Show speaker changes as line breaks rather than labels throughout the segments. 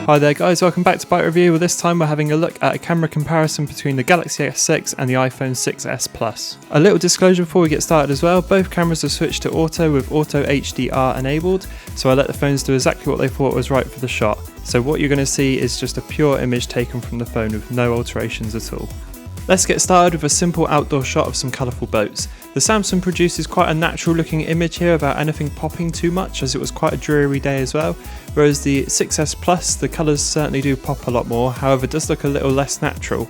Hi there guys, welcome back to Bite Review. Well, this time we're having a look at a camera comparison between the Galaxy S6 and the iPhone 6s Plus. A little disclosure before we get started as well, both cameras are switched to auto with Auto HDR enabled, so I let the phones do exactly what they thought was right for the shot. So what you're going to see is just a pure image taken from the phone with no alterations at all. Let's get started with a simple outdoor shot of some colourful boats. The Samsung produces quite a natural looking image here without anything popping too much, as it was quite a dreary day as well, whereas the 6s Plus, the colours certainly do pop a lot more, however it does look a little less natural.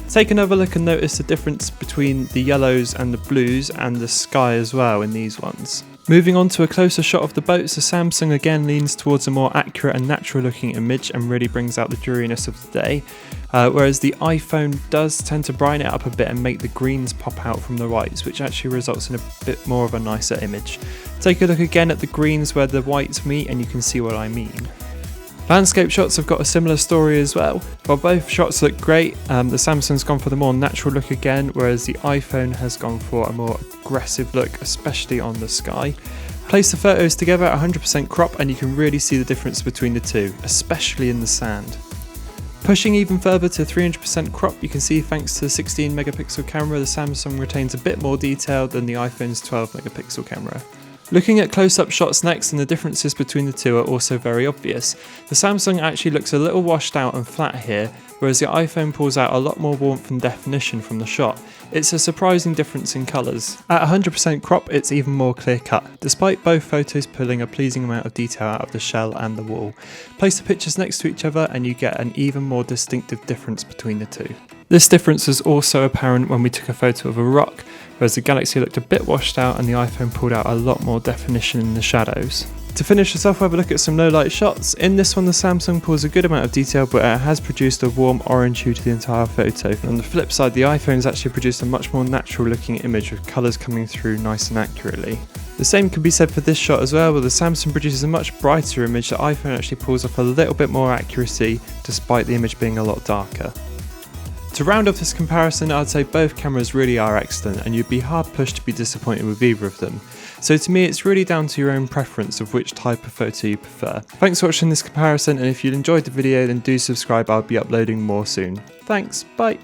Take another look and notice the difference between the yellows and the blues and the sky as well in these ones. Moving on to a closer shot of the boats, the Samsung again leans towards a more accurate and natural looking image and really brings out the dreariness of the day, whereas the iPhone does tend to brighten it up a bit and make the greens pop out from the whites, which actually results in a bit more of a nicer image. Take a look again at the greens where the whites meet and you can see what I mean. Landscape shots have got a similar story as well. While both shots look great, the Samsung's gone for the more natural look again, whereas the iPhone has gone for a more aggressive look, especially on the sky. Place the photos together at 100% crop and you can really see the difference between the two, especially in the sand. Pushing even further to 300% crop, you can see thanks to the 16 megapixel camera, the Samsung retains a bit more detail than the iPhone's 12 megapixel camera. Looking at close-up shots next, and the differences between the two are also very obvious. The Samsung actually looks a little washed out and flat here, whereas the iPhone pulls out a lot more warmth and definition from the shot. It's a surprising difference in colours. At 100% crop, it's even more clear-cut, despite both photos pulling a pleasing amount of detail out of the shell and the wall. Place the pictures next to each other and you get an even more distinctive difference between the two. This difference was also apparent when we took a photo of a rock, whereas the Galaxy looked a bit washed out and the iPhone pulled out a lot more definition in the shadows. To finish us off, we'll have a look at some low light shots. In this one, the Samsung pulls a good amount of detail, but it has produced a warm orange hue to the entire photo. And on the flip side, the iPhone's actually produced a much more natural looking image with colours coming through nice and accurately. The same can be said for this shot as well, where the Samsung produces a much brighter image. The iPhone actually pulls off a little bit more accuracy, despite the image being a lot darker. To round off this comparison, I'd say both cameras really are excellent and you'd be hard pushed to be disappointed with either of them. So to me, it's really down to your own preference of which type of photo you prefer. Thanks for watching this comparison, and if you enjoyed the video then do subscribe, I'll be uploading more soon. Thanks, bye!